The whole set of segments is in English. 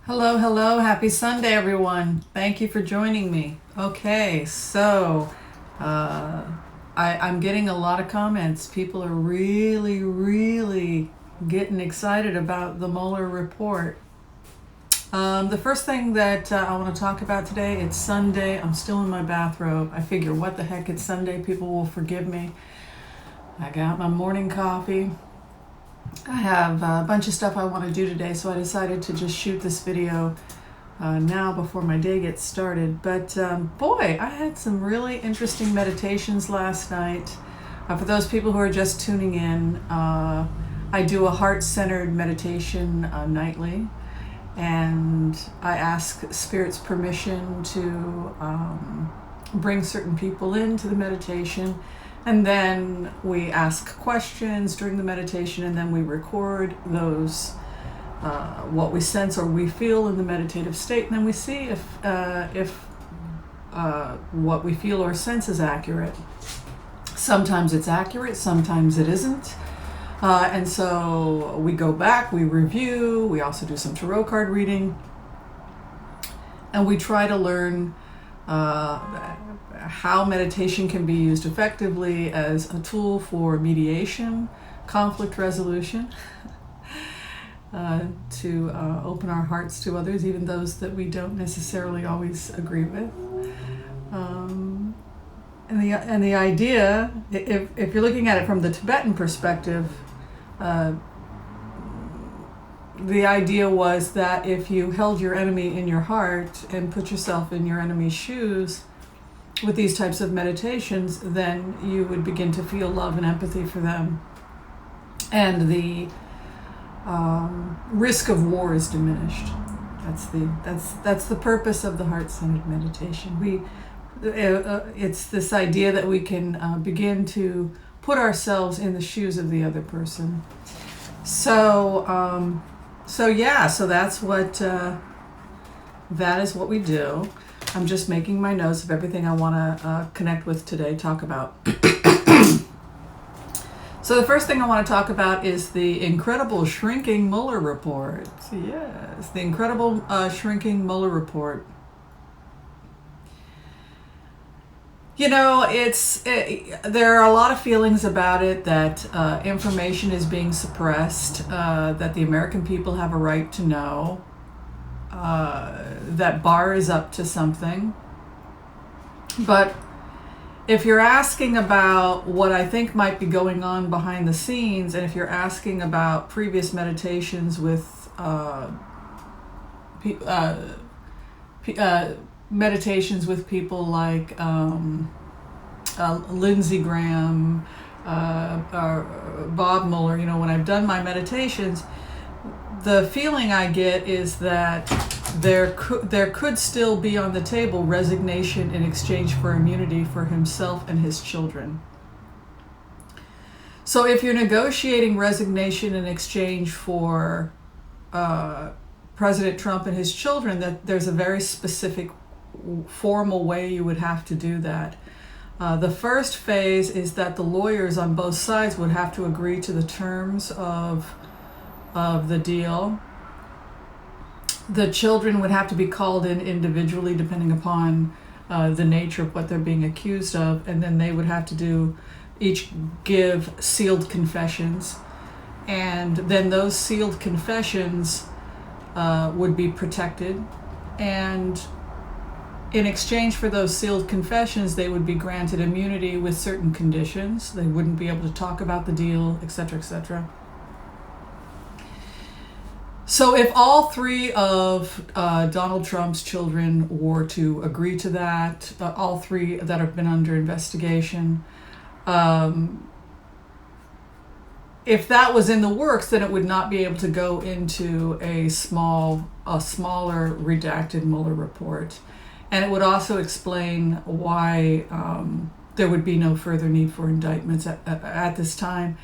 Hello, hello. Happy Sunday, everyone. Thank you for joining me. Okay, so I'm getting a lot of comments. People are really getting excited about the Mueller report. The first thing that I want to talk about today, it's Sunday. I'm still in my bathrobe. I figure, what the heck, it's Sunday. People will forgive me. I got my morning coffee. I have a bunch of stuff I want to do today, so I decided to just shoot this video now before my day gets started. But boy, I had some really interesting meditations last night. For those people who are just tuning in, I do a heart-centered meditation nightly, and I ask Spirit's permission to bring certain people into the meditation. And then we ask questions during the meditation, and then we record those, what we sense or we feel in the meditative state, and then we see if what we feel or sense is accurate. Sometimes it's accurate, sometimes it isn't. And so we go back, we review, we also do some tarot card reading, and we try to learn how meditation can be used effectively as a tool for mediation, conflict resolution, to open our hearts to others, even those that we don't necessarily always agree with. And the idea, if you're looking at it from the Tibetan perspective, the idea was that if you held your enemy in your heart and put yourself in your enemy's shoes with these types of meditations, then you would begin to feel love and empathy for them, and the risk of war is diminished. That's the purpose of the heart-centered meditation. It's this idea that we can begin to put ourselves in the shoes of the other person. So that's what that is what we do. I'm just making my notes of everything I want to connect with today, talk about. So the first thing I want to talk about is the incredible shrinking Mueller report. Yes, the incredible shrinking Mueller report. You know, there are a lot of feelings about it, that information is being suppressed, that the American people have a right to know, that Barr is up to something. But if you're asking about what I think might be going on behind the scenes, and if you're asking about previous meditations with meditations with people like Lindsey Graham, Bob Mueller, you know, when I've done my meditations, the feeling I get is that there could still be on the table resignation in exchange for immunity for himself and his children. So if you're negotiating resignation in exchange for President Trump and his children, that there's a very specific formal way you would have to do that. The first phase is that the lawyers on both sides would have to agree to the terms of the deal. The children would have to be called in individually depending upon the nature of what they're being accused of, and then they would have to each give sealed confessions, and then those sealed confessions would be protected, and in exchange for those sealed confessions, they would be granted immunity with certain conditions. They wouldn't be able to talk about the deal, etc., etc. So if all three of Donald Trump's children were to agree to that, all three that have been under investigation, if that was in the works, then it would not be able to go into a smaller redacted Mueller report. And it would also explain why there would be no further need for indictments at this time.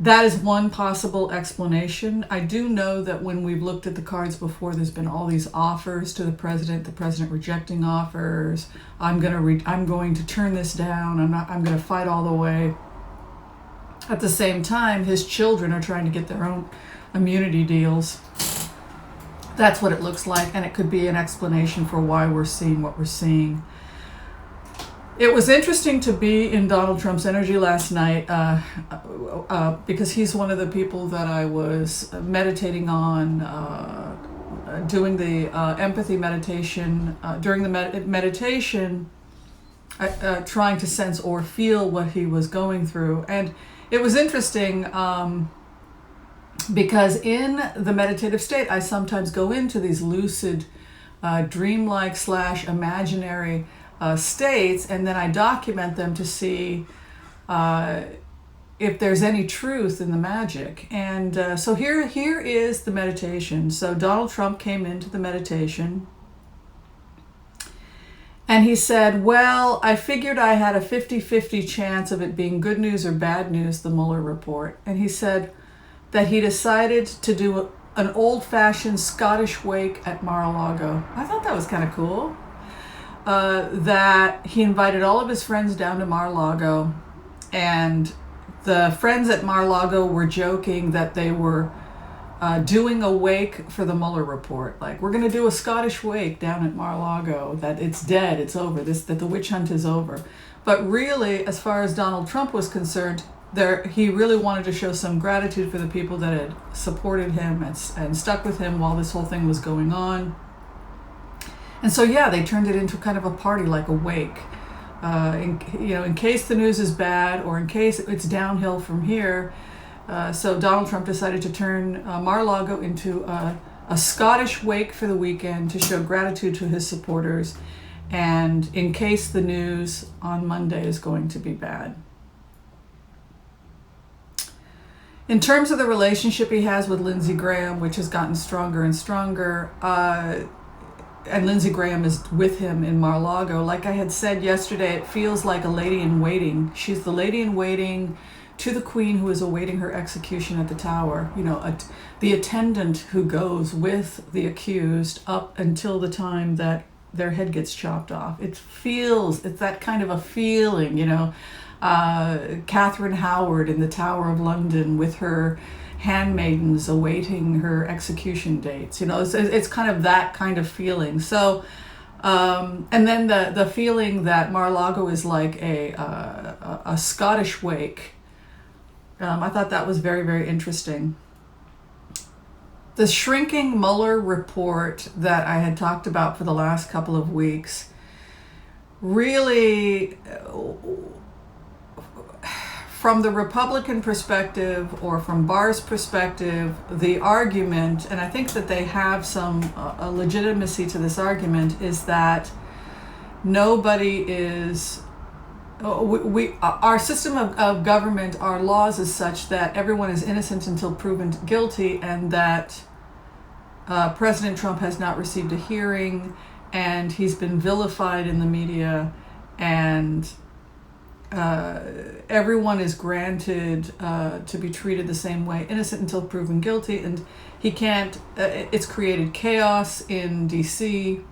That is one possible explanation. I do know that when we've looked at the cards before, there's been all these offers to the president rejecting offers. I'm going to turn this down. I'm going to fight all the way. At the same time, his children are trying to get their own immunity deals. That's what it looks like, and it could be an explanation for why we're seeing what we're seeing. It was interesting to be in Donald Trump's energy last night because he's one of the people that I was meditating on, doing the empathy meditation. During the meditation, trying to sense or feel what he was going through. And it was interesting because in the meditative state, I sometimes go into these lucid, dreamlike / imaginary states, and then I document them to see if there's any truth in the magic. And so here is the meditation. So Donald Trump came into the meditation, and he said, well, I figured I had a 50-50 chance of it being good news or bad news, the Mueller report. And he said that he decided to do an old-fashioned Scottish wake at Mar-a-Lago. I thought that was kind of cool. That he invited all of his friends down to Mar-a-Lago, and the friends at Mar-a-Lago were joking that they were doing a wake for the Mueller report. Like, we're going to do a Scottish wake down at Mar-a-Lago, that it's dead, it's over, that the witch hunt is over. But really, as far as Donald Trump was concerned, he really wanted to show some gratitude for the people that had supported him and stuck with him while this whole thing was going on. And so, yeah, they turned it into kind of a party, like a wake. In case the news is bad or in case it's downhill from here. So Donald Trump decided to turn Mar-a-Lago into a Scottish wake for the weekend to show gratitude to his supporters, and in case the news on Monday is going to be bad. In terms of the relationship he has with Lindsey Graham, which has gotten stronger and stronger, and Lindsey Graham is with him in Mar-a-Lago. Like I had said yesterday, it feels like a lady in waiting. She's the lady in waiting to the queen who is awaiting her execution at the Tower. The attendant who goes with the accused up until the time that their head gets chopped off. It's that kind of a feeling, Catherine Howard in the Tower of London with her handmaidens awaiting her execution dates. It's kind of that kind of feeling. So, and then the feeling that Mar-a-Lago is like a Scottish wake. I thought that was very, very interesting. The shrinking Mueller report that I had talked about for the last couple of weeks really, from the Republican perspective or from Barr's perspective, the argument, and I think that they have some legitimacy to this argument, is that nobody is, our system of government, our laws is such that everyone is innocent until proven guilty, and that President Trump has not received a hearing, and he's been vilified in the media, and everyone is granted to be treated the same way, innocent until proven guilty, and he can't, it's created chaos in DC,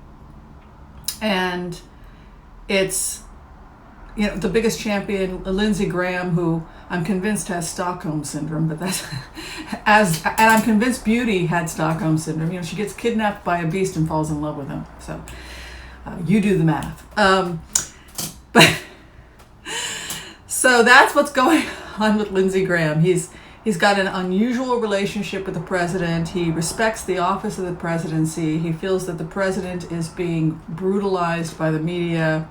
and it's, the biggest champion, Lindsey Graham, who I'm convinced has Stockholm syndrome, but that's, and I'm convinced Beauty had Stockholm syndrome. She gets kidnapped by a beast and falls in love with him. So you do the math. But so that's what's going on with Lindsey Graham. He's got an unusual relationship with the president. He respects the office of the presidency. He feels that the president is being brutalized by the media,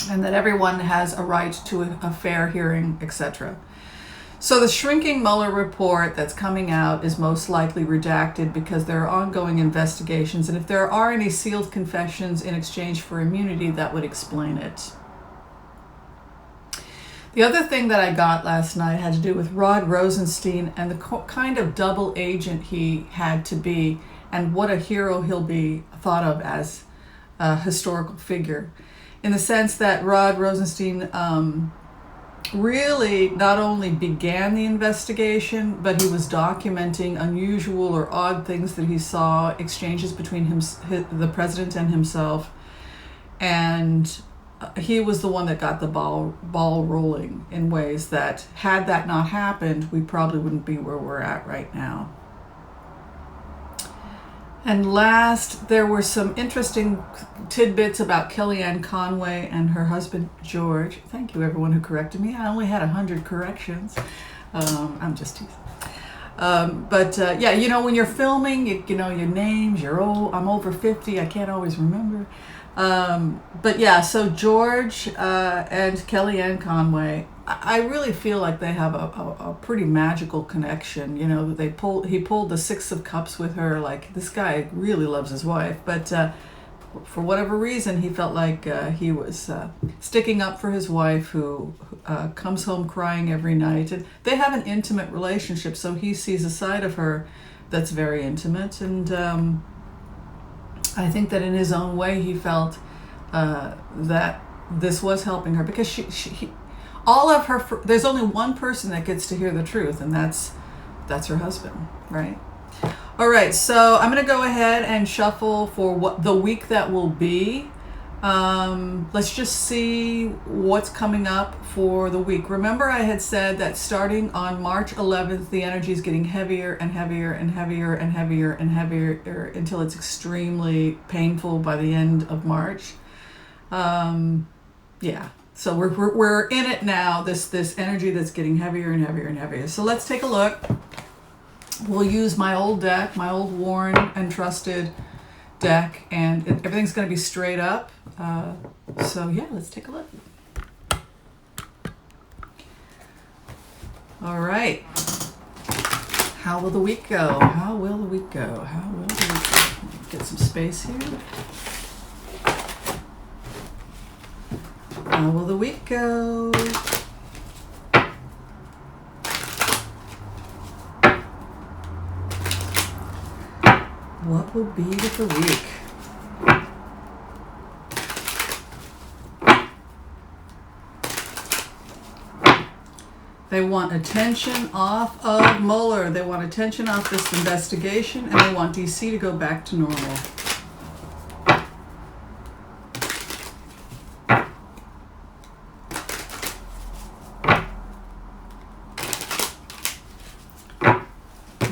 and that everyone has a right to a fair hearing, etc. So the shrinking Mueller report that's coming out is most likely redacted because there are ongoing investigations, and if there are any sealed confessions in exchange for immunity, that would explain it. The other thing that I got last night had to do with Rod Rosenstein and the kind of double agent he had to be, and what a hero he'll be thought of as a historical figure. In the sense that Rod Rosenstein really not only began the investigation, but he was documenting unusual or odd things that he saw, exchanges between the president and himself, and he was the one that got the ball rolling in ways that, had that not happened, we probably wouldn't be where we're at right now. And last, there were some interesting tidbits about Kellyanne Conway and her husband, George. Thank you, everyone who corrected me. I only had 100 corrections. I'm just teasing. Yeah, when you're filming, your names, you're old. I'm over 50. I can't always remember. So George and Kellyanne Conway, I really feel like they have a pretty magical connection. He pulled the Six of Cups with her. Like, this guy really loves his wife, but for whatever reason, he felt like he was sticking up for his wife, who comes home crying every night. And they have an intimate relationship, so he sees a side of her that's very intimate. And I think that in his own way, he felt that this was helping her, because there's only one person that gets to hear the truth, and that's her husband, right? All right, so I'm going to go ahead and shuffle for what the week that will be. Let's just see what's coming up for the week. Remember, I had said that starting on March 11th, the energy is getting heavier and heavier and heavier and heavier and heavier until it's extremely painful by the end of March. So we're in it now. This energy that's getting heavier and heavier and heavier. So let's take a look. We'll use my old deck, my old worn and trusted deck, and everything's going to be straight up. Let's take a look. All right. How will the week go? How will the week go? Get some space here. How will the week go? What will be with the week? They want attention off of Mueller. They want attention off this investigation, and they want DC to go back to normal.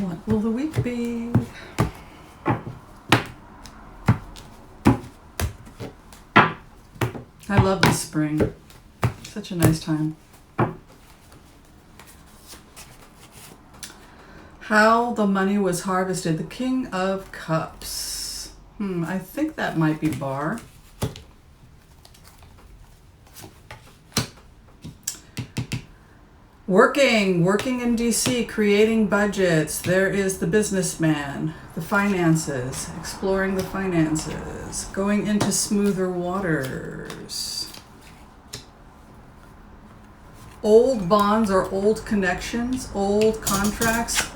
What will the week be? I love the spring. Such a nice time. How the money was harvested. The King of Cups. I think that might be Bar. Working in DC, creating budgets. There is the businessman, the finances, exploring the finances, going into smoother waters. Old bonds or old connections, old contracts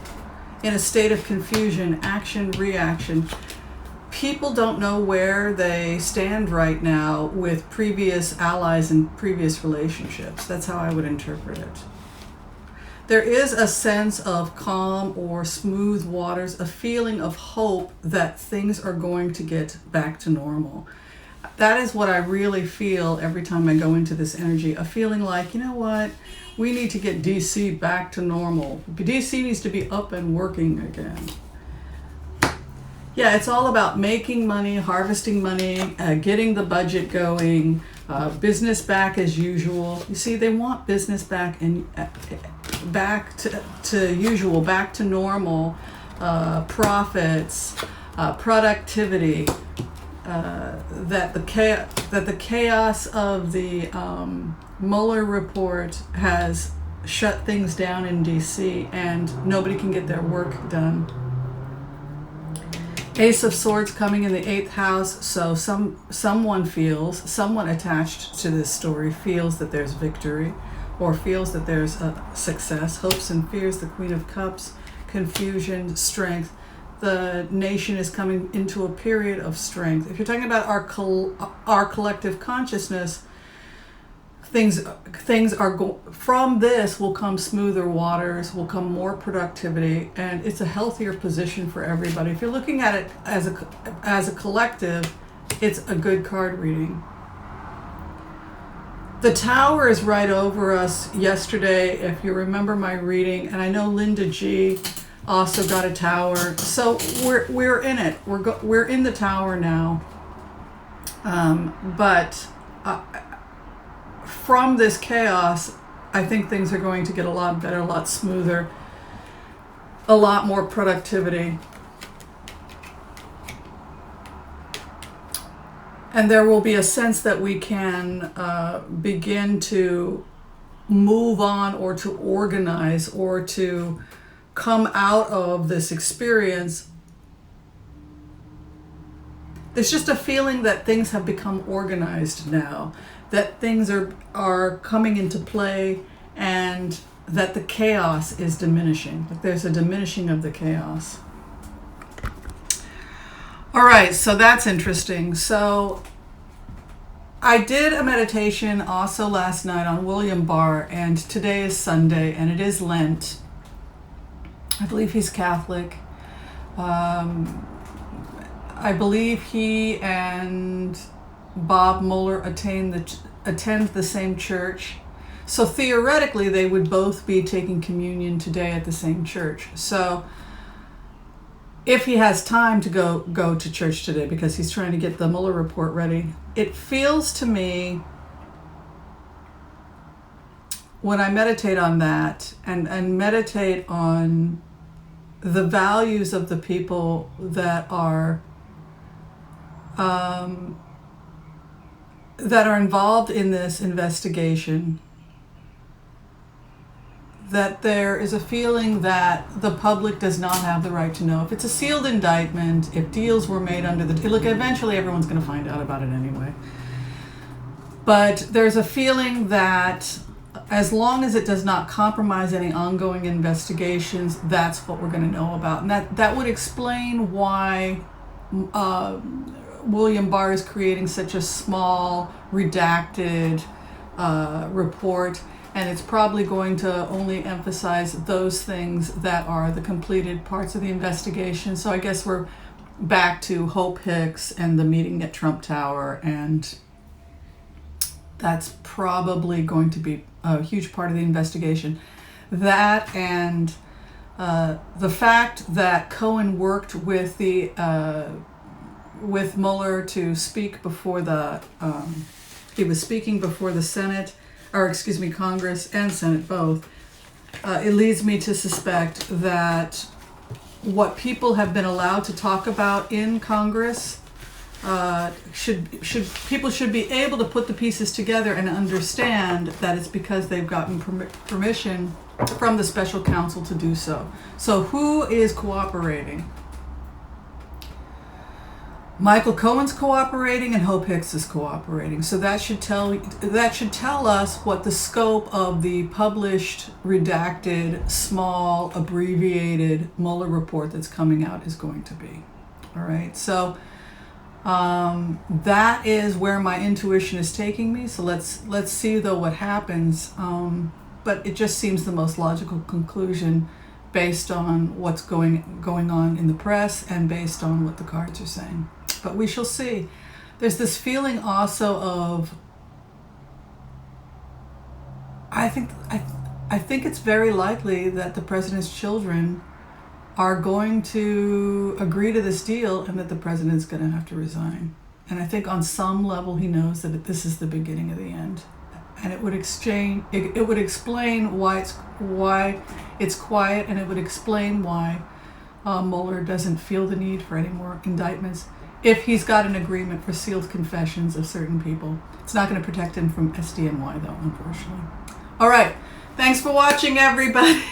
in a state of confusion, action, reaction. People don't know where they stand right now with previous allies and previous relationships. That's how I would interpret it. There is a sense of calm or smooth waters, a feeling of hope that things are going to get back to normal. That is what I really feel every time I go into this energy, a feeling like, you know what, we need to get DC back to normal. DC needs to be up and working again. Yeah, it's all about making money, harvesting money, getting the budget going, business back as usual. You see, they want business back and back to usual, back to normal, profits, productivity. That the chaos of the Mueller report has shut things down in DC, and nobody can get their work done. Ace of Swords coming in the 8th house, so someone attached to this story feels that there's victory, or feels that there's a success. Hopes and fears, the Queen of Cups, confusion, strength. The nation is coming into a period of strength. If you're talking about our collective consciousness, things are from this will come smoother waters, will come more productivity, and it's a healthier position for everybody. If you're looking at it as a collective, it's a good card reading. The Tower is right over us yesterday, if you remember my reading, and I know Linda G also got a tower. So we're in it. We're in the tower now. But from this chaos, I think things are going to get a lot better, a lot smoother, a lot more productivity. And there will be a sense that we can begin to move on, or to organize, or to come out of this experience. There's just a feeling that things have become organized now, that things are coming into play, and that the chaos is diminishing. Like there's a diminishing of the chaos. All right, so that's interesting. So I did a meditation also last night on William Barr, and today is Sunday, and it is Lent. I believe he's Catholic. I believe he and Bob Mueller attend the same church. So theoretically, they would both be taking communion today at the same church. So if he has time to go to church today, because he's trying to get the Mueller report ready, it feels to me, when I meditate on that and meditate on the values of the people that are involved in this investigation, that there is a feeling that the public does not have the right to know. If it's a sealed indictment, if deals were made under the... Look, eventually everyone's going to find out about it anyway. But there's a feeling that as long as it does not compromise any ongoing investigations, that's what we're going to know about. And that would explain why William Barr is creating such a small, redacted report. And it's probably going to only emphasize those things that are the completed parts of the investigation. So I guess we're back to Hope Hicks and the meeting at Trump Tower, and that's probably going to be a huge part of the investigation. That and the fact that Cohen worked with with Mueller to speak before he was speaking before the Senate, Congress and Senate both. It leads me to suspect that what people have been allowed to talk about in Congress people should be able to put the pieces together and understand that it's because they've gotten permission from the special counsel to do so. So who is cooperating? Michael Cohen's cooperating and Hope Hicks is cooperating. So that should tell us what the scope of the published, redacted, small, abbreviated Mueller report that's coming out is going to be. All right. So that is where my intuition is taking me. So let's see though what happens. But it just seems the most logical conclusion based on what's going on in the press and based on what the cards are saying. But we shall see. There's this feeling also of, I think it's very likely that the president's children are going to agree to this deal, and that the president's going to have to resign. And I think on some level he knows that this is the beginning of the end. And it would explain why it's quiet, and it would explain why Mueller doesn't feel the need for any more indictments. If he's got an agreement for sealed confessions of certain people, it's not going to protect him from SDNY, though, unfortunately. All right. Thanks for watching, everybody.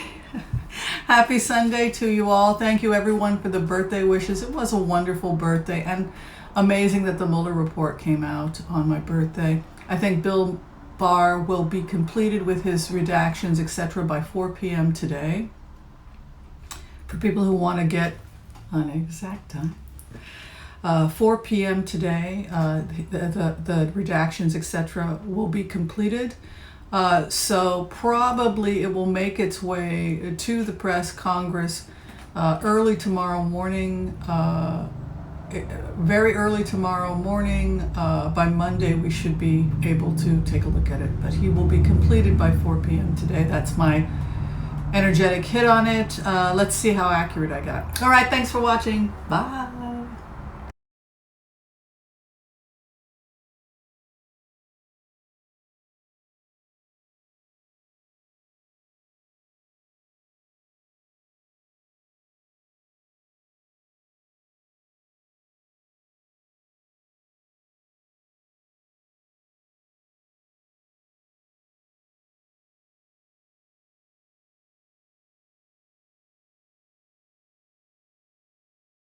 Happy Sunday to you all. Thank you, everyone, for the birthday wishes. It was a wonderful birthday, and amazing that the Mueller report came out on my birthday. I think Bill Barr will be completed with his redactions, etc., by 4 p.m. today. For people who want to get an exact time. 4 p.m. today, the redactions, etc., will be completed. So probably it will make its way to the press, Congress, early tomorrow morning, very early tomorrow morning. By Monday, we should be able to take a look at it. But he will be completed by 4 p.m. today. That's my energetic hit on it. Let's see how accurate I got. All right, thanks for watching. Bye.